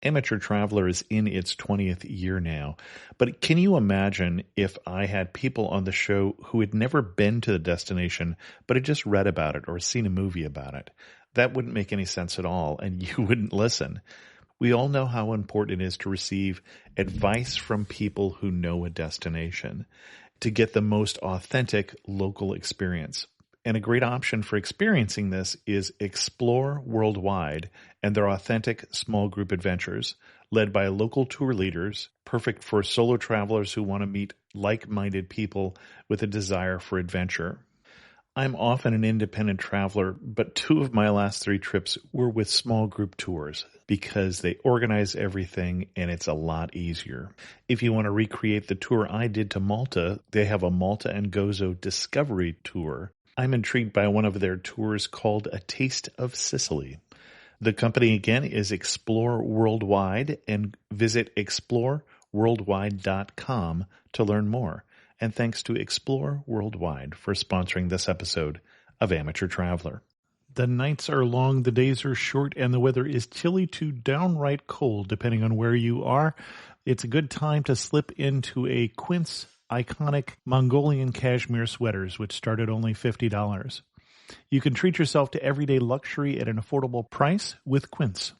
Amateur Traveler is in its 20th year now, but can you imagine if I had people on the show who had never been to the destination, but had just read about it or seen a movie about it? That wouldn't make any sense at all, and you wouldn't listen. We all know how important it is to receive advice from people who know a destination to get the most authentic local experience. And a great option for experiencing this is Explore Worldwide and their authentic small group adventures, led by local tour leaders, perfect for solo travelers who want to meet like-minded people with a desire for adventure. I'm often an independent traveler, but 2 of my last 3 trips were with small group tours because they organize everything and it's a lot easier. If you want to recreate the tour I did to Malta, they have a Malta and Gozo Discovery Tour. I'm intrigued by one of their tours called A Taste of Sicily. The company again is Explore Worldwide, and visit exploreworldwide.com to learn more. And thanks to Explore Worldwide for sponsoring this episode of Amateur Traveler. The nights are long, the days are short, and the weather is chilly to downright cold depending on where you are. It's a good time to slip into a Quince iconic Mongolian cashmere sweaters, which start at only $50. You can treat yourself to everyday luxury at an affordable price with Quince.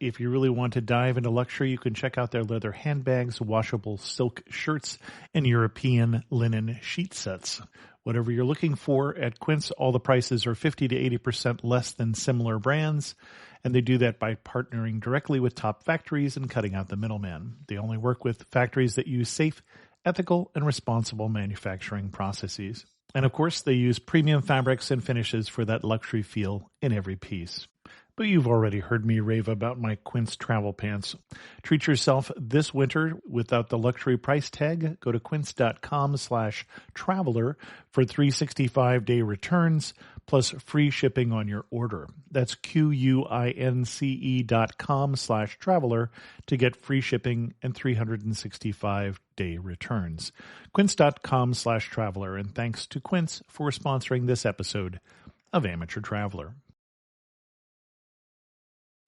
If you really want to dive into luxury, you can check out their leather handbags, washable silk shirts, and European linen sheet sets. Whatever you're looking for at Quince, all the prices are 50 to 80% less than similar brands, and they do that by partnering directly with top factories and cutting out the middleman. They only work with factories that use safe, ethical, and responsible manufacturing processes. And of course, they use premium fabrics and finishes for that luxury feel in every piece. But you've already heard me rave about my Quince travel pants. Treat yourself this winter without the luxury price tag. Go to quince.com/traveler for 365-day returns plus free shipping on your order. That's QUINCE.com/traveler to get free shipping and 365-day returns. Quince.com/traveler, and thanks to Quince for sponsoring this episode of Amateur Traveler.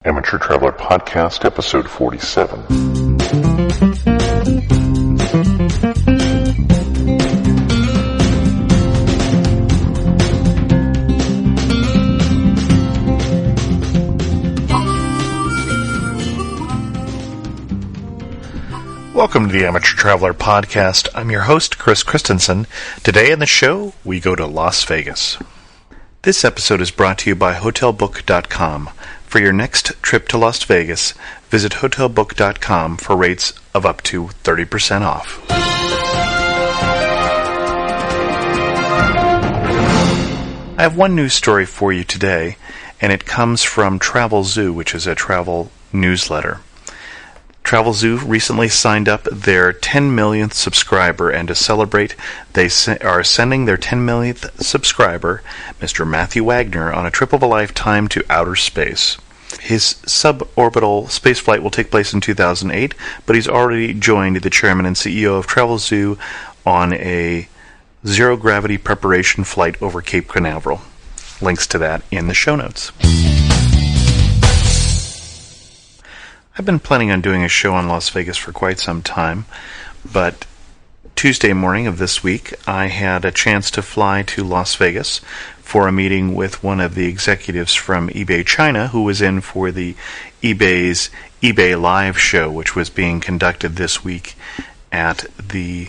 Amateur Traveler Podcast, Episode 47. Welcome to the Amateur Traveler Podcast. I'm your host, Chris Christensen. Today in the show, we go to Las Vegas. This episode is brought to you by HotelBook.com. For your next trip to Las Vegas, visit HotelBook.com for rates of up to 30% off. I have one news story for you today, and it comes from Travelzoo, which is a travel newsletter. Travelzoo recently signed up their 10 millionth subscriber, and to celebrate, they are sending their 10 millionth subscriber, Mr. Matthew Wagner, on a trip of a lifetime to outer space. His suborbital spaceflight will take place in 2008, but he's already joined the chairman and CEO of Travelzoo on a zero-gravity preparation flight over Cape Canaveral. Links to that in the show notes. I've been planning on doing a show on Las Vegas for quite some time, but Tuesday morning of this week, I had a chance to fly to Las Vegas for a meeting with one of the executives from eBay China, who was in for the eBay's eBay Live show, which was being conducted this week at the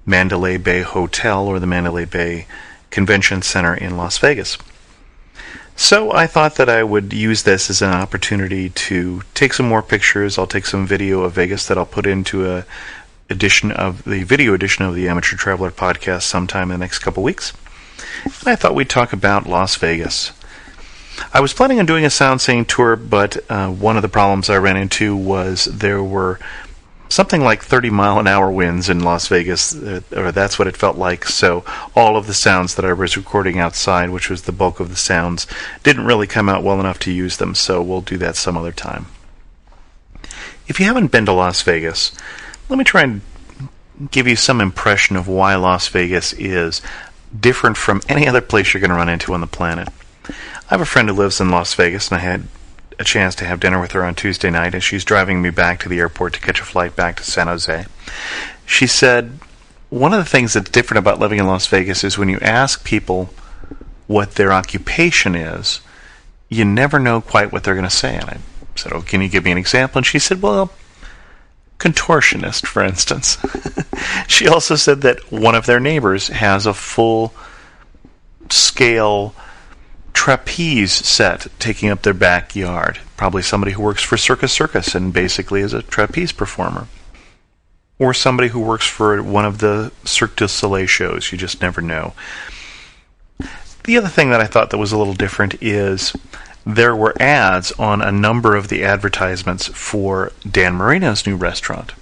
Mandalay Bay Hotel, or the Mandalay Bay Convention Center in Las Vegas. So I thought that I would use this as an opportunity to take some more pictures. I'll take some video of Vegas that I'll put into the video edition of the Amateur Traveler Podcast sometime in the next couple weeks. And I thought we'd talk about Las Vegas. I was planning on doing a sightseeing tour, but one of the problems I ran into was there were something like 30-mile-an-hour winds in Las Vegas, or that's what it felt like. So all of the sounds that I was recording outside, which was the bulk of the sounds, didn't really come out well enough to use them, so we'll do that some other time. If you haven't been to Las Vegas, let me try and give you some impression of why Las Vegas is different from any other place you're going to run into on the planet. I have a friend who lives in Las Vegas, and I had a chance to have dinner with her on Tuesday night, and she's driving me back to the airport to catch a flight back to San Jose. She said, one of the things that's different about living in Las Vegas is when you ask people what their occupation is, you never know quite what they're going to say. And I said, oh, can you give me an example? And she said, well, contortionist, for instance. She also said that one of their neighbors has a full-scale trapeze set taking up their backyard. Probably somebody who works for Circus and basically is a trapeze performer. Or somebody who works for one of the Cirque du Soleil shows. You just never know. The other thing that I thought that was a little different is there were ads on a number of the advertisements for Dan Marino's new restaurant.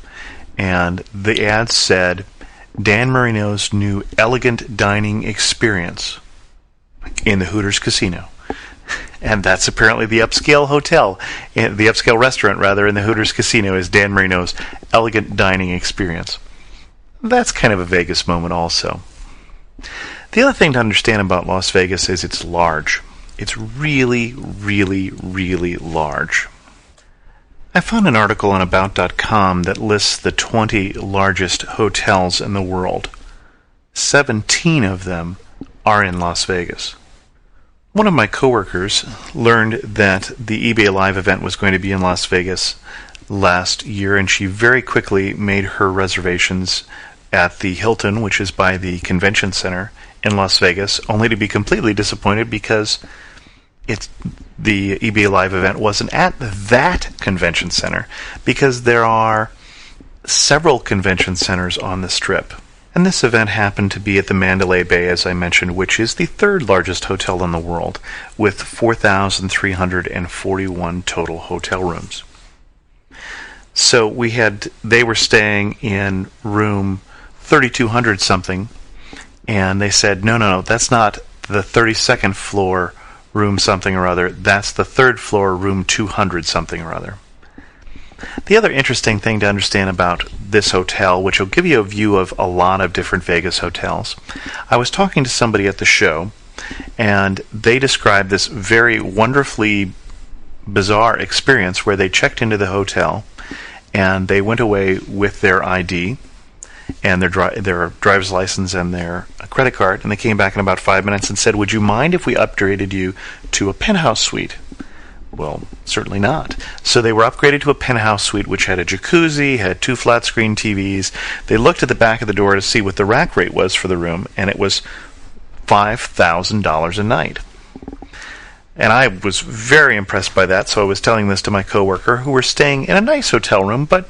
And the ads said, Dan Marino's new elegant dining experience in the Hooters Casino. And that's apparently the upscale hotel, the upscale restaurant, rather, in the Hooters Casino is Dan Marino's elegant dining experience. That's kind of a Vegas moment also. The other thing to understand about Las Vegas is it's large. It's really, really, really large. I found an article on About.com that lists the 20 largest hotels in the world. 17 of them are in Las Vegas. One of my coworkers learned that the eBay Live event was going to be in Las Vegas last year, and she very quickly made her reservations at the Hilton, which is by the convention center in Las Vegas, only to be completely disappointed because the eBay Live event wasn't at that convention center, because there are several convention centers on the Strip. And this event happened to be at the Mandalay Bay, as I mentioned, which is the third largest hotel in the world, with 4,341 total hotel rooms. So they were staying in room 3,200 something, and they said, no, that's not the 32nd floor room something or other, that's the third floor room 200 something or other. The other interesting thing to understand about this hotel, which will give you a view of a lot of different Vegas hotels, I was talking to somebody at the show, and they described this very wonderfully bizarre experience where they checked into the hotel, and they went away with their ID, and their driver's license and their credit card, and they came back in about 5 minutes and said, would you mind if we upgraded you to a penthouse suite? Well, certainly not. So they were upgraded to a penthouse suite, which had a jacuzzi, had 2 flat-screen TVs. They looked at the back of the door to see what the rack rate was for the room, and it was $5,000 a night. And I was very impressed by that, so I was telling this to my coworker, who were staying in a nice hotel room, but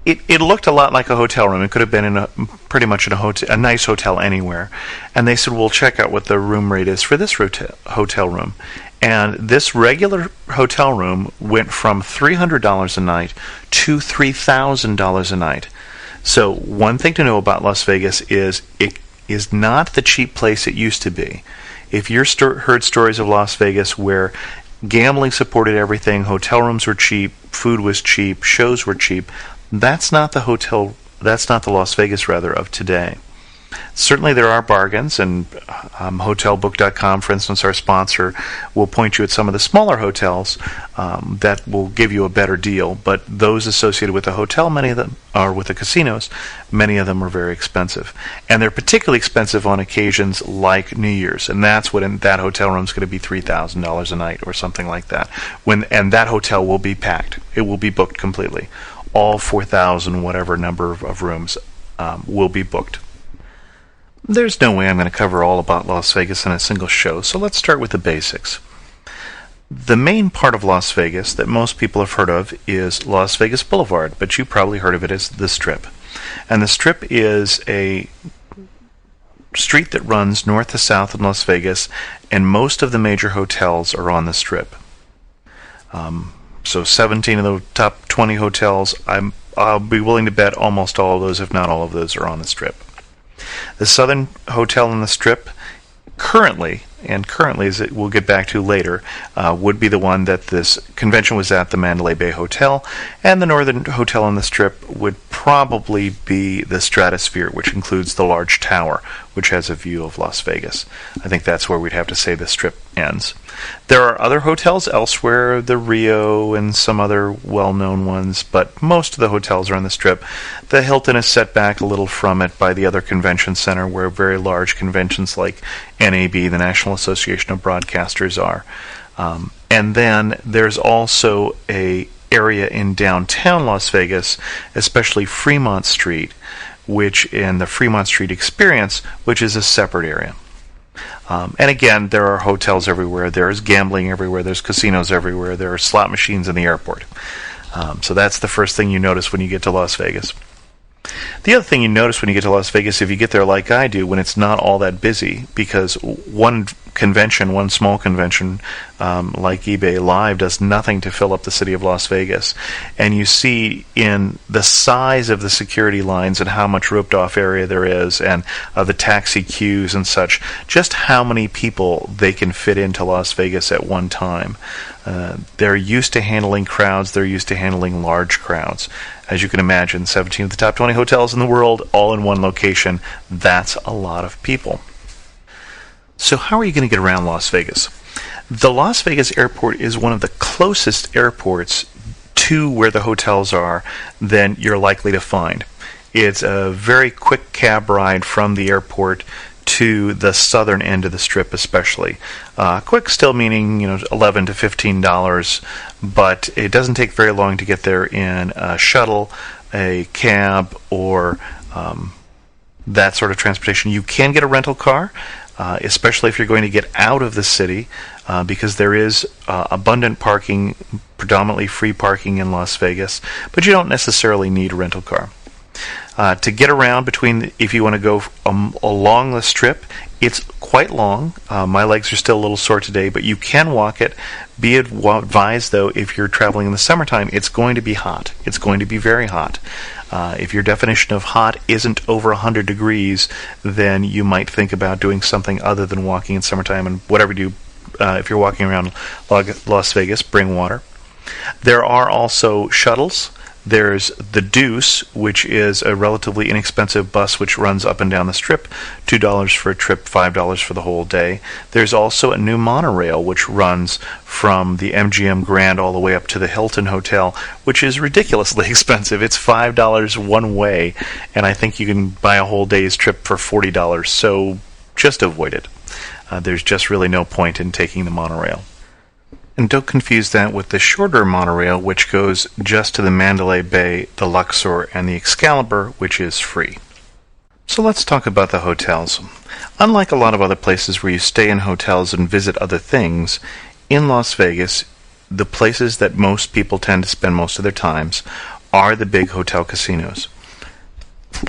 it looked a lot like a hotel room. It could have been pretty much a nice hotel anywhere. And they said, well, check out what the room rate is for this hotel room. And this regular hotel room went from $300 a night to $3,000 a night. So one thing to know about Las Vegas is it is not the cheap place it used to be. If you've heard stories of Las Vegas where gambling supported everything, hotel rooms were cheap, food was cheap, shows were cheap, that's not the Las Vegas of today. Certainly there are bargains, and HotelBook.com, for instance, our sponsor, will point you at some of the smaller hotels that will give you a better deal, but those associated with the hotel, many of them, or with the casinos, many of them are very expensive. And they're particularly expensive on occasions like New Year's, and that's what in that hotel room is going to be $3,000 a night or something like that. And that hotel will be packed. It will be booked completely. All 4,000 whatever number of rooms will be booked. There's no way I'm going to cover all about Las Vegas in a single show, so let's start with the basics. The main part of Las Vegas that most people have heard of is Las Vegas Boulevard, but you probably heard of it as the Strip. And the Strip is a street that runs north to south in Las Vegas, and most of the major hotels are on the Strip. So 17 of the top 20 hotels, I'll be willing to bet almost all of those, if not all of those, are on the Strip. The Southern Hotel on the Strip currently, as we'll get back to later, would be the one that this convention was at, the Mandalay Bay Hotel, and the Northern Hotel on the Strip would probably be the Stratosphere, which includes the large tower, which has a view of Las Vegas. I think that's where we'd have to say the Strip ends. There are other hotels elsewhere, the Rio and some other well-known ones, but most of the hotels are on the Strip. The Hilton is set back a little from it by the other convention center, where very large conventions like NAB, the National Association of Broadcasters, are. And then there's also a area in downtown Las Vegas, especially Fremont Street, which in the Fremont Street Experience, which is a separate area. And again, there are hotels everywhere, there's gambling everywhere, there's casinos everywhere, there are slot machines in the airport. So that's the first thing you notice when you get to Las Vegas. The other thing you notice when you get to Las Vegas, if you get there like I do, when it's not all that busy, because one small convention like eBay Live does nothing to fill up the city of Las Vegas. And you see in the size of the security lines and how much roped off area there is, and the taxi queues and such, just how many people they can fit into Las Vegas at one time. They're used to handling crowds, they're used to handling large crowds. As you can imagine, 17 of the top 20 hotels in the world, all in one location, that's a lot of people. So how are you going to get around Las Vegas? The Las Vegas airport is one of the closest airports to where the hotels are than you're likely to find. It's a very quick cab ride from the airport to the southern end of the Strip, especially. Quick still meaning $11 to $15, but it doesn't take very long to get there in a shuttle, a cab, or that sort of transportation. You can get a rental car, especially if you're going to get out of the city, because there is abundant parking, predominantly free parking in Las Vegas, but you don't necessarily need a rental car. To get around if you want to go along the Strip, it's quite long. My legs are still a little sore today, but you can walk it. Be advised, though, if you're traveling in the summertime, it's going to be hot. It's going to be very hot. If your definition of hot isn't over 100 degrees, then you might think about doing something other than walking in summertime. And whatever you do, if you're walking around Las Vegas, bring water. There are also shuttles. There's the Deuce, which is a relatively inexpensive bus which runs up and down the Strip, $2 for a trip, $5 for the whole day. There's also a new monorail which runs from the MGM Grand all the way up to the Hilton Hotel, which is ridiculously expensive. It's $5 one way, and I think you can buy a whole day's trip for $40, so just avoid it. There's just really no point in taking the monorail. And don't confuse that with the shorter monorail, which goes just to the Mandalay Bay, the Luxor, and the Excalibur, which is free. So let's talk about the hotels. Unlike a lot of other places where you stay in hotels and visit other things, in Las Vegas, the places that most people tend to spend most of their times are the big hotel casinos.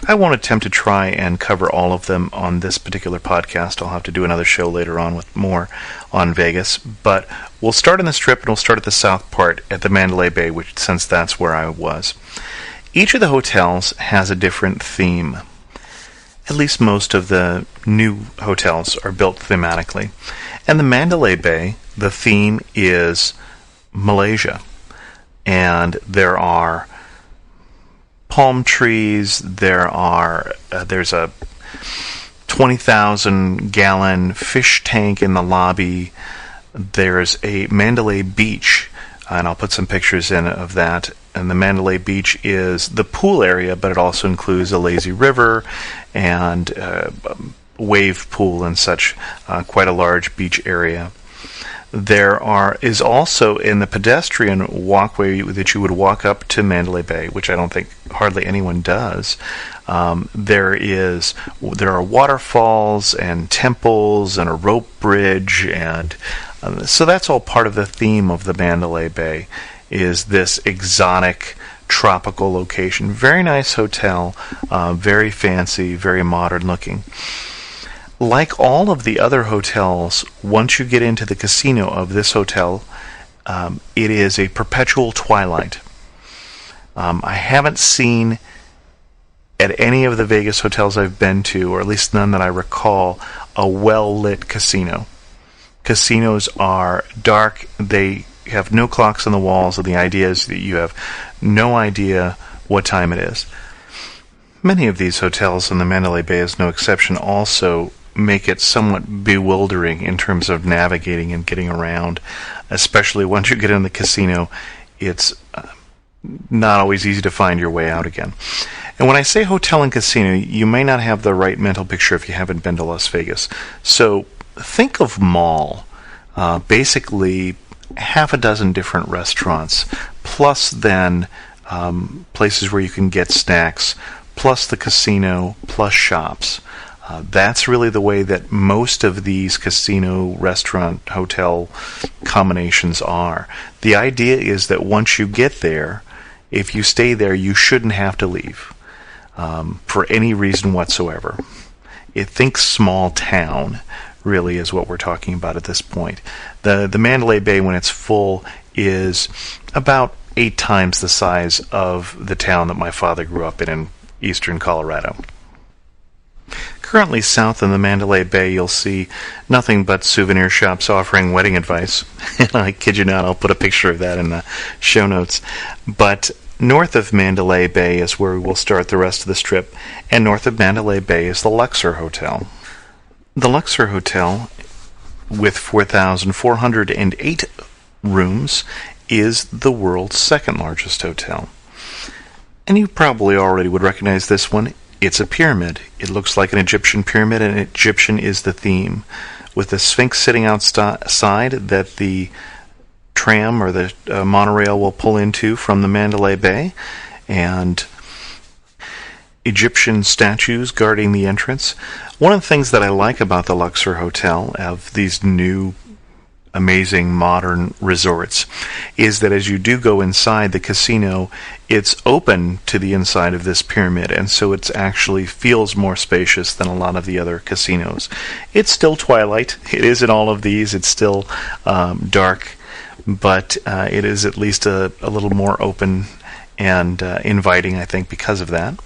I won't attempt to try and cover all of them on this particular podcast. I'll have to do another show later on with more on Vegas. But we'll start in the Strip, and we'll start at the south part at the Mandalay Bay, since that's where I was. Each of the hotels has a different theme. At least most of the new hotels are built thematically. And the Mandalay Bay, the theme is Malaysia. And there are palm trees, there's a 20,000-gallon fish tank in the lobby, there's a Mandalay Beach, and I'll put some pictures in of that, and the Mandalay Beach is the pool area, but it also includes a lazy river and wave pool and such, quite a large beach area. There is also in the pedestrian walkway that you would walk up to Mandalay Bay, which I don't think hardly anyone does. There are waterfalls and temples and a rope bridge, and so that's all part of the theme of the Mandalay Bay. Is this exotic tropical location? Very nice hotel, very fancy, very modern looking. Like all of the other hotels, once you get into the casino of this hotel, it is a perpetual twilight. I haven't seen at any of the Vegas hotels I've been to, or at least none that I recall, a well-lit casino. Casinos are dark, they have no clocks on the walls, and the idea is that you have no idea what time it is. Many of these hotels in the Mandalay Bay, is no exception, also make it somewhat bewildering in terms of navigating and getting around, especially once you get in the casino. It's not always easy to find your way out again. And when I say hotel and casino, you may not have the right mental picture if you haven't been to Las Vegas. So think of mall, basically half a dozen different restaurants, plus then places where you can get snacks, plus the casino, plus shops. That's really the way that most of these casino, restaurant, hotel combinations are. The idea is that once you get there, if you stay there, you shouldn't have to leave for any reason whatsoever. Think small town, really, is what we're talking about at this point. The Mandalay Bay, when it's full, is about 8 times the size of the town that my father grew up in eastern Colorado. Currently south in the Mandalay Bay, you'll see nothing but souvenir shops offering wedding advice. I kid you not, I'll put a picture of that in the show notes. But north of Mandalay Bay is where we will start the rest of the strip, and north of Mandalay Bay is the Luxor Hotel. The Luxor Hotel, with 4,408 rooms, is the world's second largest hotel. And you probably already would recognize this one. It's a pyramid. It looks like an Egyptian pyramid, and Egyptian is the theme, with the Sphinx sitting outside that the tram or the monorail will pull into from the Mandalay Bay, and Egyptian statues guarding the entrance. One of the things that I like about the Luxor Hotel, of these new amazing modern resorts, is that as you do go inside the casino, it's open to the inside of this pyramid, and so it actually feels more spacious than a lot of the other casinos. It's still twilight. It is in all of these. It's still dark, but it is at least a little more open and inviting, I think, because of that.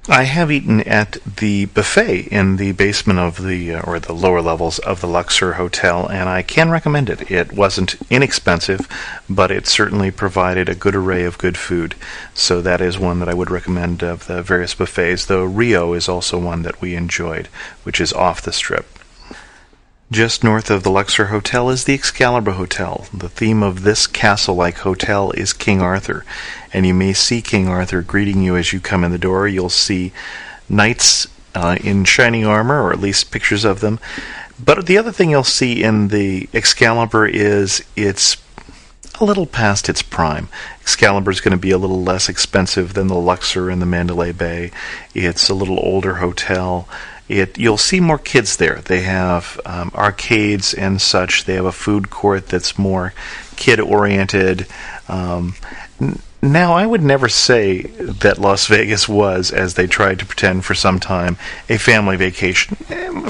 I have eaten at the buffet in the basement of or the lower levels of the Luxor Hotel, and I can recommend it. It wasn't inexpensive, but it certainly provided a good array of good food. So that is one that I would recommend of the various buffets, though Rio is also one that we enjoyed, which is off the strip. Just north of the Luxor Hotel is the Excalibur Hotel. The theme of this castle-like hotel is King Arthur, and you may see King Arthur greeting you as you come in the door. You'll see knights in shining armor, or at least pictures of them. But the other thing you'll see in the Excalibur is it's a little past its prime. Excalibur is going to be a little less expensive than the Luxor and the Mandalay Bay. It's a little older hotel. You'll see more kids there. They have arcades and such. They have a food court that's more kid-oriented. Now, I would never say that Las Vegas was, as they tried to pretend for some time, a family vacation.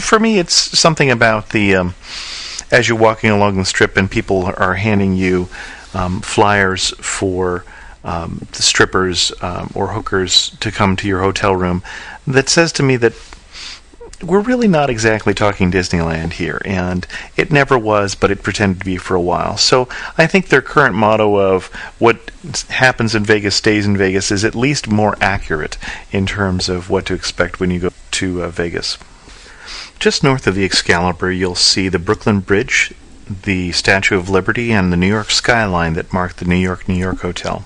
For me, it's something about the as you're walking along the strip and people are handing you flyers for the strippers or hookers to come to your hotel room, that says to me that we're really not exactly talking Disneyland here, and it never was, but it pretended to be for a while. So I think their current motto of what happens in Vegas stays in Vegas is at least more accurate in terms of what to expect when you go to Vegas. Just north of the Excalibur, you'll see the Brooklyn Bridge, the Statue of Liberty, and the New York skyline that mark the New York Hotel.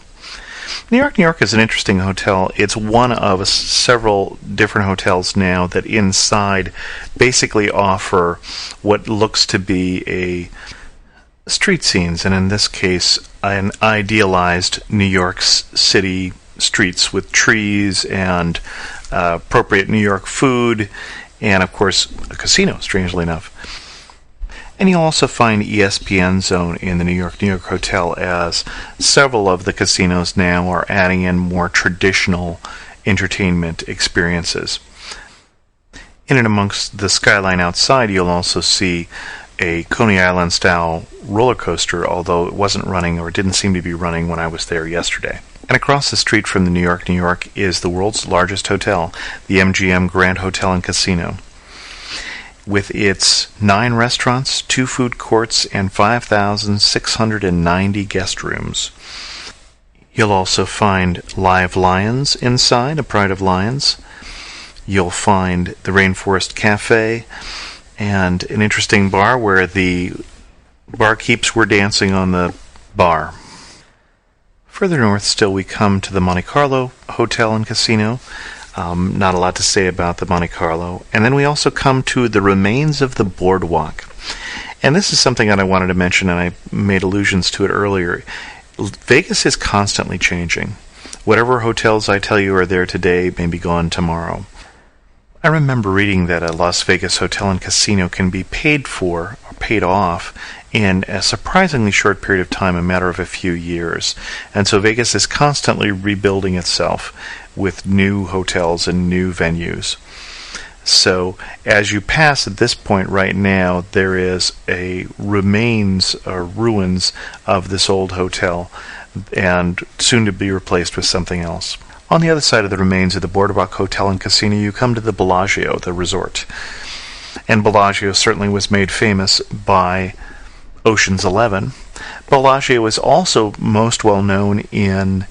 New York is an interesting hotel. It's one of several different hotels now that inside basically offer what looks to be a street scenes, and in this case, an idealized New York City streets with trees and appropriate New York food, and of course, a casino, strangely enough. And you'll also find ESPN Zone in the New York Hotel, as several of the casinos now are adding in more traditional entertainment experiences. In and amongst the skyline outside, you'll also see a Coney Island-style roller coaster, although it wasn't running, or didn't seem to be running when I was there yesterday. And across the street from the New York is the world's largest hotel, the MGM Grand Hotel and Casino, with its 9 restaurants, 2 food courts, and 5,690 guest rooms. You'll also find live lions inside, a pride of lions. you'll find the Rainforest Cafe and an interesting bar where the barkeeps were dancing on the bar. Further north still, we come to the Monte Carlo Hotel and Casino. Not a lot to say about the Monte Carlo. And then we also come to the remains of the boardwalk. And this is something that I wanted to mention, and I made allusions to it earlier. Vegas is constantly changing. Whatever hotels I tell you are there today may be gone tomorrow. I remember reading that a Las Vegas hotel and casino can be paid for or paid off in a surprisingly short period of time, a matter of a few years. And so Vegas is constantly rebuilding itself with new hotels and new venues. So as you pass at this point right now, there is a remains or ruins of this old hotel, and soon to be replaced with something else. On the other side of the remains of the Boardwalk Hotel and Casino, you come to the Bellagio, the resort. And Bellagio certainly was made famous by Ocean's 11. Bellagio is also most well known in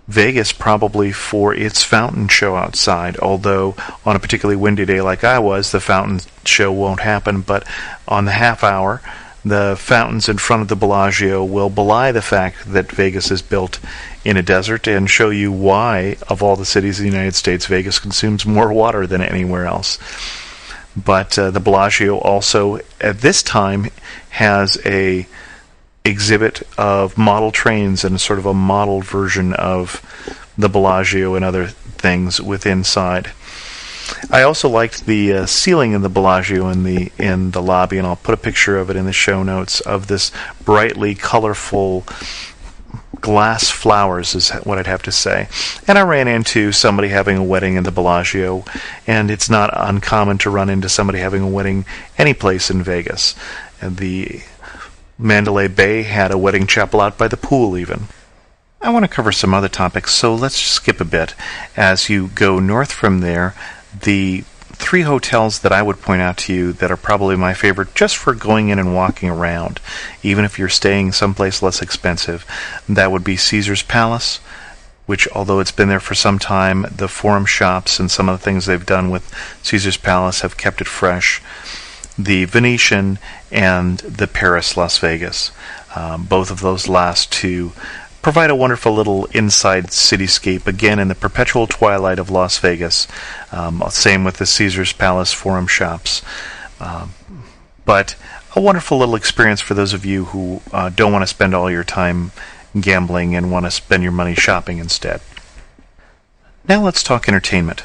Vegas probably for its fountain show outside, although on a particularly windy day like I was, the fountain show won't happen, but on the half hour, the fountains in front of the Bellagio will belie the fact that Vegas is built in a desert and show you why, of all the cities in the United States, Vegas consumes more water than anywhere else. But the Bellagio also, at this time, has a exhibit of model trains and sort of a model version of the Bellagio and other things within inside. I also liked the ceiling in the Bellagio in the lobby, and I'll put a picture of it in the show notes, of this brightly colorful glass flowers is what I'd have to say. And I ran into somebody having a wedding in the Bellagio, and it's not uncommon to run into somebody having a wedding any place in Vegas. And the Mandalay Bay had a wedding chapel out by the pool even. I want to cover some other topics, so let's skip a bit. As you go north from there, the three hotels that I would point out to you that are probably my favorite just for going in and walking around, even if you're staying someplace less expensive, that would be Caesar's Palace, which, although it's been there for some time, the Forum Shops and some of the things they've done with Caesar's Palace have kept it fresh. The Venetian and the Paris Las Vegas. Both of those last two provide a wonderful little inside cityscape, again in the perpetual twilight of Las Vegas. Same with the Caesar's Palace Forum Shops. But a wonderful little experience for those of you who don't want to spend all your time gambling and want to spend your money shopping instead. Now let's talk entertainment.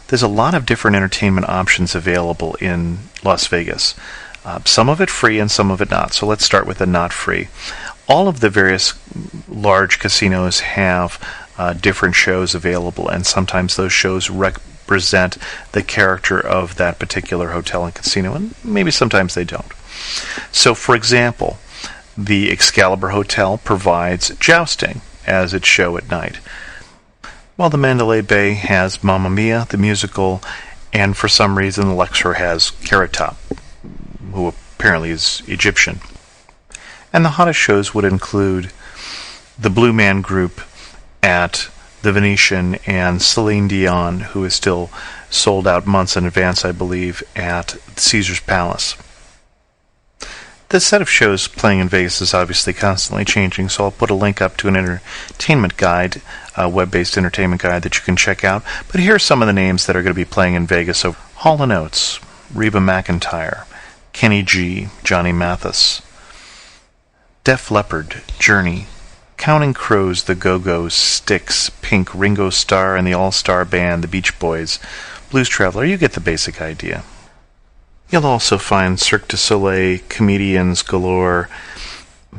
There's a lot of different entertainment options available in Las Vegas. Some of it free and some of it not. So let's start with the not free. All of the various large casinos have different shows available, and sometimes those shows represent the character of that particular hotel and casino, and maybe sometimes they don't. So, for example, the Excalibur Hotel provides jousting as its show at night, while the Mandalay Bay has Mamma Mia, the musical, and for some reason the Luxor has Carrot Top, who apparently is Egyptian. And the hottest shows would include the Blue Man Group at the Venetian and Celine Dion, who is still sold out months in advance, I believe, at Caesar's Palace. The set of shows playing in Vegas is obviously constantly changing, so I'll put a link up to an entertainment guide, a web-based entertainment guide that you can check out. But here are some of the names that are going to be playing in Vegas. So, Hall & Oates, Reba McEntire, Kenny G, Johnny Mathis, Def Leppard, Journey, Counting Crows, The Go-Go's, Styx, Pink, Ringo Starr, and the All-Star Band, the Beach Boys, Blues Traveler. You get the basic idea. You'll also find Cirque du Soleil, comedians galore,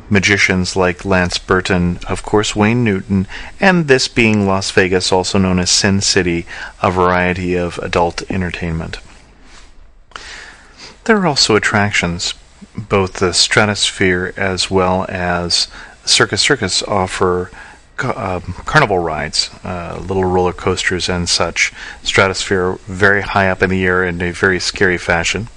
magicians like Lance Burton, of course Wayne Newton, and this being Las Vegas, also known as Sin City, a variety of adult entertainment. There are also attractions. Both the Stratosphere as well as Circus Circus offer carnival rides, little roller coasters and such. Stratosphere very high up in the air in a very scary fashion.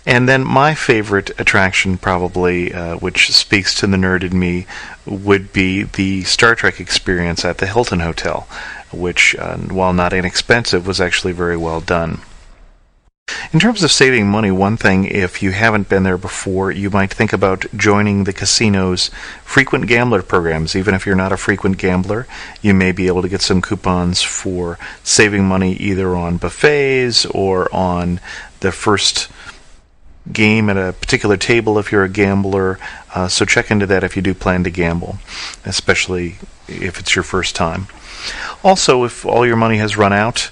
And then my favorite attraction, probably, which speaks to the nerd in me, would be the Star Trek experience at the Hilton Hotel, which, while not inexpensive, was actually very well done. In terms of saving money, one thing, if you haven't been there before, you might think about joining the casino's frequent gambler programs. Even if you're not a frequent gambler, you may be able to get some coupons for saving money either on buffets or on the first game at a particular table if you're a gambler. So check into that if you do plan to gamble, especially if it's your first time. Also, if all your money has run out,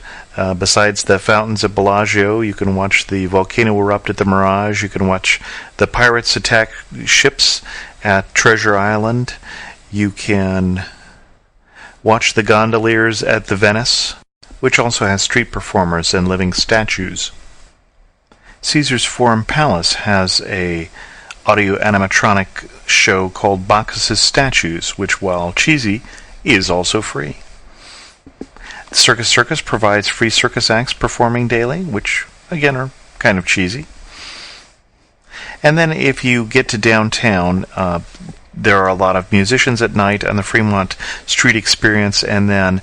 besides the fountains at Bellagio, you can watch the volcano erupt at the Mirage. You can watch the pirates attack ships at Treasure Island. You can watch the gondoliers at the Venice, which also has street performers and living statues. Caesars Forum Palace has a audio animatronic show called Bacchus's Statues, which, while cheesy, is also free. Circus Circus provides free circus acts performing daily, which, again, are kind of cheesy. And then if you get to downtown, there are a lot of musicians at night on the Fremont Street Experience, and then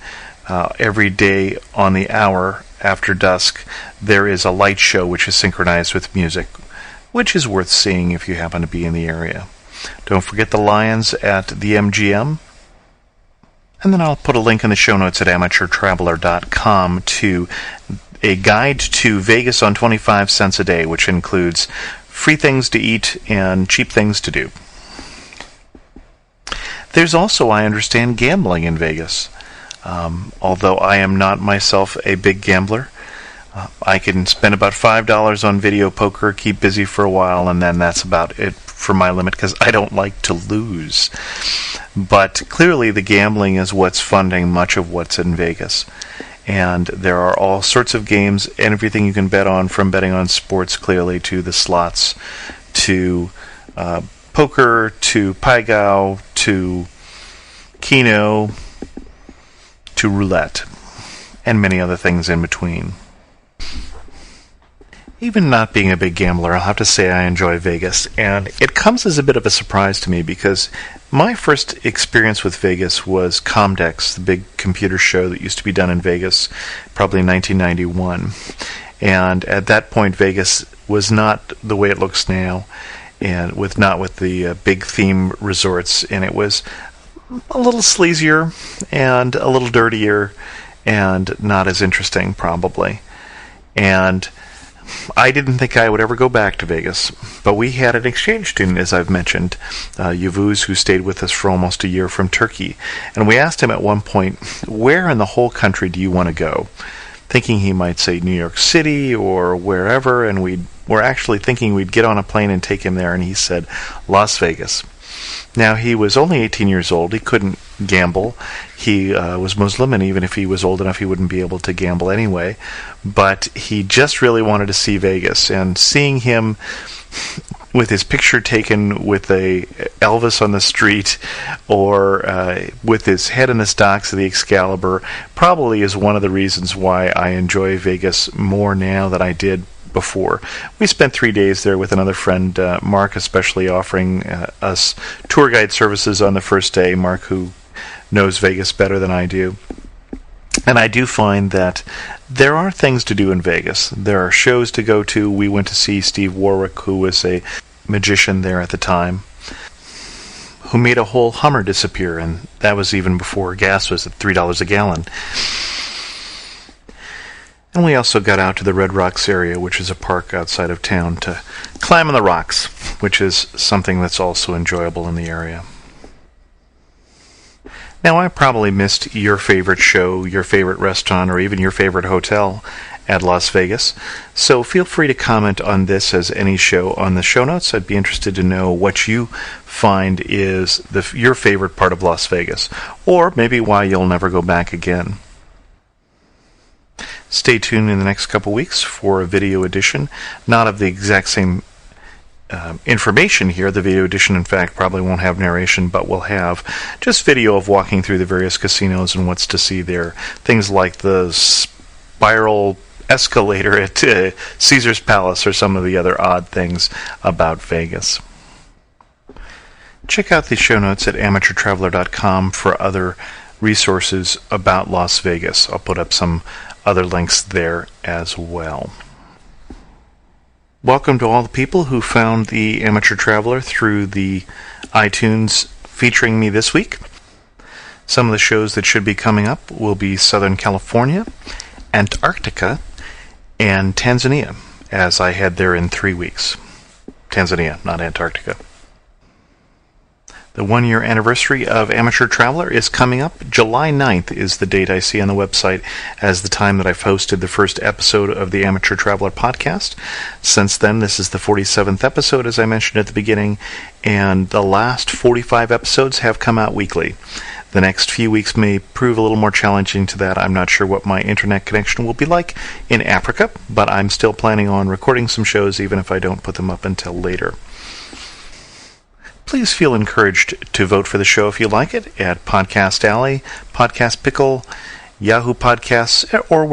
every day on the hour after dusk, there is a light show which is synchronized with music, which is worth seeing if you happen to be in the area. Don't forget the Lions at the MGM. And then I'll put a link in the show notes at amateurtraveler.com to a guide to Vegas on 25 cents a day, which includes free things to eat and cheap things to do. There's also, I understand, gambling in Vegas. Although I am not myself a big gambler, I can spend about $5 on video poker, keep busy for a while, and then that's about it for my limit, because I don't like to lose. But clearly the gambling is what's funding much of what's in Vegas. And there are all sorts of games and everything you can bet on, from betting on sports clearly to the slots to poker to Pai Gow to Keno to roulette and many other things in between. Even not being a big gambler, I'll have to say I enjoy Vegas, and it comes as a bit of a surprise to me because my first experience with Vegas was Comdex, the big computer show that used to be done in Vegas, probably in 1991. And at that point, Vegas was not the way it looks now, and not with the big theme resorts, and it was a little sleazier and a little dirtier and not as interesting, probably. And I didn't think I would ever go back to Vegas, but we had an exchange student, as I've mentioned, Yavuz, who stayed with us for almost a year from Turkey. And we asked him at one point, where in the whole country do you want to go? Thinking he might say New York City or wherever, and we were actually thinking we'd get on a plane and take him there, and he said Las Vegas. Now, he was only 18 years old. He couldn't gamble. He was Muslim, and even if he was old enough, he wouldn't be able to gamble anyway. But he just really wanted to see Vegas. And seeing him with his picture taken with a Elvis on the street or with his head in the stocks of the Excalibur probably is one of the reasons why I enjoy Vegas more now than I did before. We spent 3 days there with another friend, Mark, especially offering us tour guide services on the first day. Mark, who knows Vegas better than I do. And I do find that there are things to do in Vegas. There are shows to go to. We went to see Steve Warwick, who was a magician there at the time, who made a whole Hummer disappear, and that was even before gas was at $3 a gallon. And we also got out to the Red Rocks area, which is a park outside of town, to climb on the rocks, which is something that's also enjoyable in the area. Now, I probably missed your favorite show, your favorite restaurant, or even your favorite hotel at Las Vegas, so feel free to comment on this as any show on the show notes. I'd be interested to know what you find is your favorite part of Las Vegas, or maybe why you'll never go back again. Stay tuned in the next couple weeks for a video edition, not of the exact same information here. The video edition, in fact, probably won't have narration, but will have just video of walking through the various casinos and what's to see there. Things like the spiral escalator at Caesar's Palace or some of the other odd things about Vegas. Check out the show notes at amateurtraveler.com for other resources about Las Vegas. I'll put up some other links there as well. Welcome to all the people who found the Amateur Traveler through the iTunes featuring me this week. Some of the shows that should be coming up will be Southern California, Antarctica, and Tanzania, as I head there in 3 weeks. Tanzania, not Antarctica. The 1-year anniversary of Amateur Traveler is coming up. July 9th is the date I see on the website as the time that I've hosted the first episode of the Amateur Traveler podcast. Since then, this is the 47th episode, as I mentioned at the beginning, and the last 45 episodes have come out weekly. The next few weeks may prove a little more challenging to that. I'm not sure what my internet connection will be like in Africa, but I'm still planning on recording some shows even if I don't put them up until later. Please feel encouraged to vote for the show if you like it at Podcast Alley, Podcast Pickle, Yahoo Podcasts, or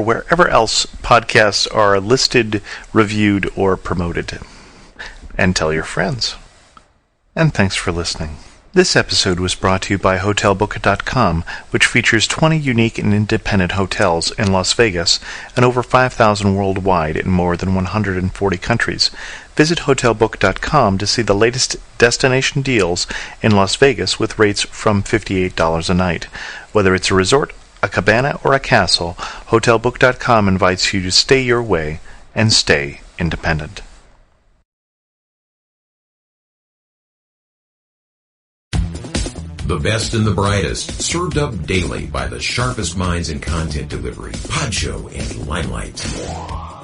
wherever else podcasts are listed, reviewed, or promoted. And tell your friends. And thanks for listening. This episode was brought to you by HotelBooker.com, which features 20 unique and independent hotels in Las Vegas and over 5,000 worldwide in more than 140 countries. Visit HotelBooker.com to see the latest destination deals in Las Vegas with rates from $58 a night. Whether it's a resort, a cabana, or a castle, HotelBooker.com invites you to stay your way and stay independent. The best and the brightest, served up daily by the sharpest minds in content delivery, Podshow and Limelight.